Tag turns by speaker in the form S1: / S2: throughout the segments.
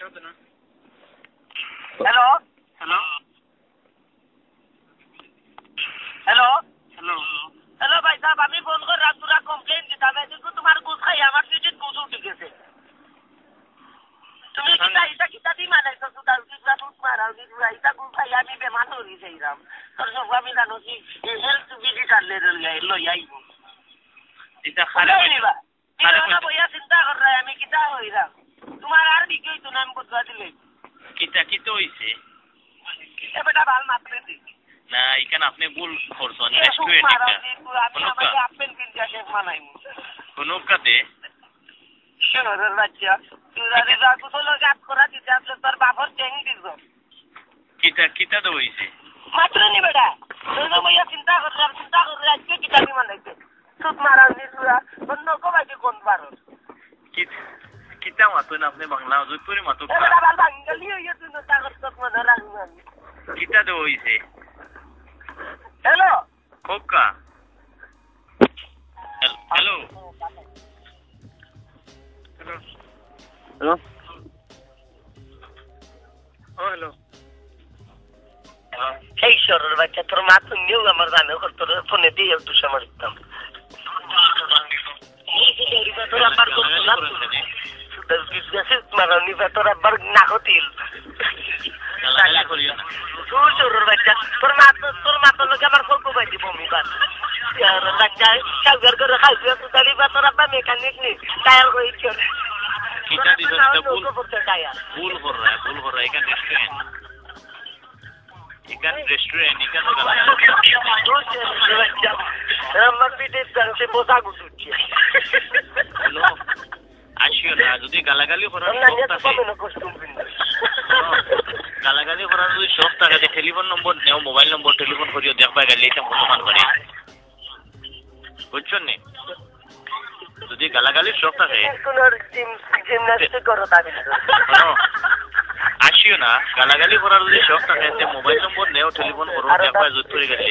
S1: Hello hello hello hello hello भाई साहब আমি ফোন করে রাতুরা কমপ্লেইন দিতাম কিন্তু তোমার গুছ খাই আমার পিঠিত গুছ উঠে গেছে তুমি কিতা দি মানাইছো সুদা কিতা গুছ মারাও দিবা এটা গুছ খাই আমি বেমান হই যাইরাম তোর সব আমি জানো কি হেলথ ভিজিটার লই আইবো এটা খারাপ হইবা এটা বইয়া চিন্তা কর আমি কিতা হইরাম তোমার আর বিকই তো নাম বদলা দিলে কিতা হইছে এ বেটা ভাল মাপলে দি না এখানে আপনি ভুল করছেন রেস্টুরেন্ট আমি আমাকে আপেল কিনতে শেখ মানাইমু কোন কাতে শহরের বাচ্চা তুই আরে যা তো লোক কাজ করা দিতে আসলে তোর বাপর চেং দিছ কিতা তো হইছে মাত্র নি বেটা তুই মইয়া চিন্তা কর আজকে কিতা দি মানাইছে সুত মারা নি তুরা অন্য কোবাইতে কোন পারো কিতা মাতো না আপনি বাংলা জয়পুরি মাতো বেটা বাল বাঙালি হইয়া তুই না করছ মনে রাখুন কিতা তো হইছে हेलो कोका हेलो हेलो हेलो ओ हेलो এই শরর বাচ্চা তোর মা তো নিউ আমার জানো তোর ফোনে দিয়ে একটু সময় দিতাম তোর আবার করছিলাম মারানি তোর আবার না হতিল শরর বাচ্চা তোর মা তো লোক আমার ফোন কোবাই দিব মিবার বাচ্চা সাগর করে খাইছে তো তালি বা তোর আব্বা মেকানিক নি টায়ার হইছে কিটা দিছ ভুল কর রা এখান রেস্টুরেন্ট এখান আমার পিঠে সে পোশাক গুছুচ্ছে আসিও না যদি গালাগালি করার গালাগালি করার যদি শখ থাকে টেলিফোন নম্বর নেও মোবাইল নম্বর টেলিফোন করিও দেখবা গেলে এটা মুসলমান করে বুঝছো নি যদি গালাগালির শখ থাকে আসিও না গালাগালি করার যদি শখ থাকে মোবাইল নম্বর নেও টেলিফোন করো দেখবা জুত করে গেলে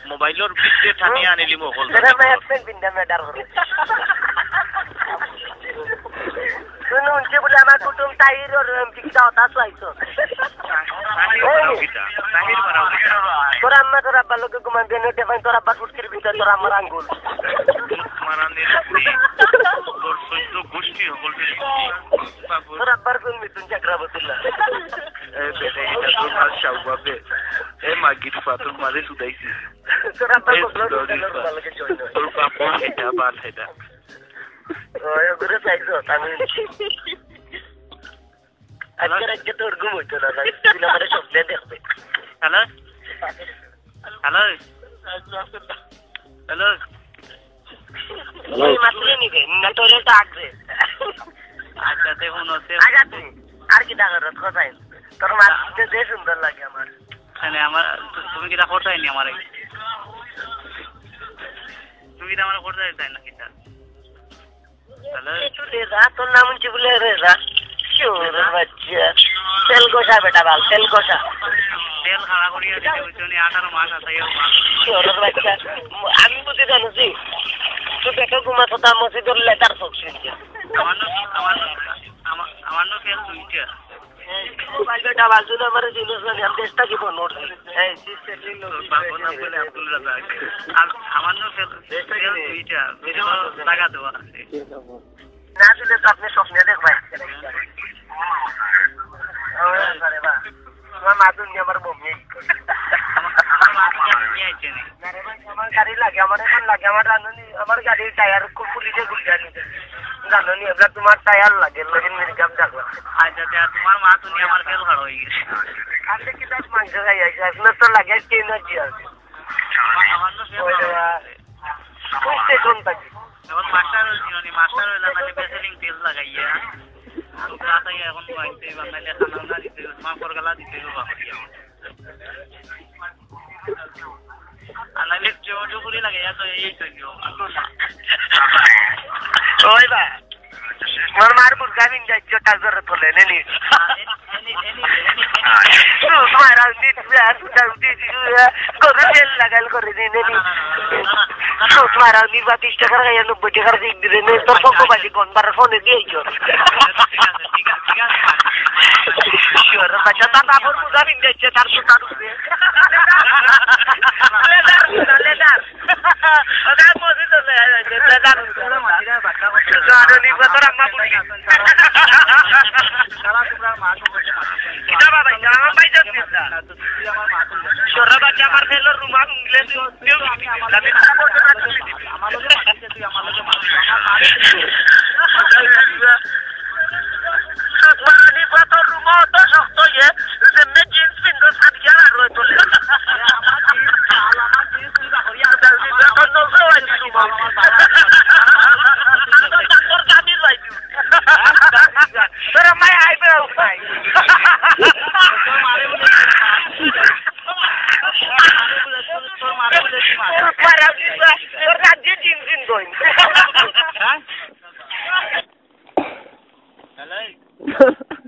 S1: মোবাইলের ভিতরে ঠানিয়ে আনিলি মোকল শুনো উনকে বলে আমার কুটুম তাহির ওর পিকটা হতা চাইছো তোর আম্মা তোর আব্বা লোকে ঘুমান দিয়ে নেটে ফাইন তোর আব্বা ফুটকির ভিতরে তোর আমার আঙ্গুল তোর আব্বার কোন মিথুন চক্রবর্তীলা এ মাগির ফাতুর মারে সুদাইছি তোর আব্বার তোর বাবা এটা বাল এটা ঘুরে চাইছো আমি আজকে তোর ঘুম হইতো না তুই আমার স্বপ্নে দেখবে হ্যালো হ্যালো হ্যালো মাত্রে নিবে না তোর এটা আগবে আচ্ছা দেখুন আচ্ছা তুই আর কি ডাকার কোথায় তোর মাত্রে যে সুন্দর লাগে আমার আমার তুমি কি এটা করতে নি আমার তুমি কি আমার করতে চাই না কিটা তোর নাম হচ্ছে বলে রেজা বাচ্চা তেল কষা বেটা বাল তেল কষা তেল খাড়া করিয়া 18 মাস আছে বাচ্চা আমি বুঝতে জানোছি তুই পেটে ঘুমা কথা মসজিদের লেটার ফক্স আমার নো তেল দুইটা মোবাইল বেটা বাল যদি আমার জিনিস না আমি চেষ্টা কি বল নোট এই সিস্টেম বাবু নাম বলে আব্দুল রাজাক আমার নো তেল দুইটা ভিডিও লাগা দেওয়া আছে না দিলে তো আপনি স্বপ্নে দেখবেন তোমার মাদুর নিয়ে আমার বমি আমার গাড়ি লাগে আমার এখন লাগে আমার জানি আমার গাড়ির টায়ার খুব পুলিশে ঘুরতে নিতে জানো নি এবার তোমার টায়ার লাগে লোকের মির্জাম দেখো আচ্ছা তোমার মা তুমি আমার ফেল খাড় হয়ে গেছে আজকে কি দাস মাংস খাই আসে আপনার তো লাগে কি এনার্জি আছে আমার তো স্টেশন থাকি এখন মাস্টার হইছিল নি মাস্টার হইলা মানে বেসিলিং তেল লাগাইয়া আর কাটাই এখন বাইতে বানাইলে খানা না দিতে মাংসর গলা দিতে বাবা আনাইলে জোজো করে লাগাইয়া তো এই কইও ওই বা মোর মার বুরগা বিন যাইছো কাজর তোলে নেনি Marah di sudah di korupsi lagal korupsi ini. Marah di batis cakar kayak lu bocor di ini terpokok balik kon barfon dia jor. Sure, baca tata pun sudah pindah cetar sutar. Ledar. Oke, mau itu ledar. Ada di motor amma pun. Kita apa? Jangan baca cerita. Sure, baca Marcelo rumah Inggris itu. Tapi kita mau Marani bator rumah to sokto ye zemme jeans pindo sadya aro to alama jeans sudah hoya daldi to no so ani rumah takor kami laju ramai ai pe usai para bisa orangnya jeans doing Hah? Hello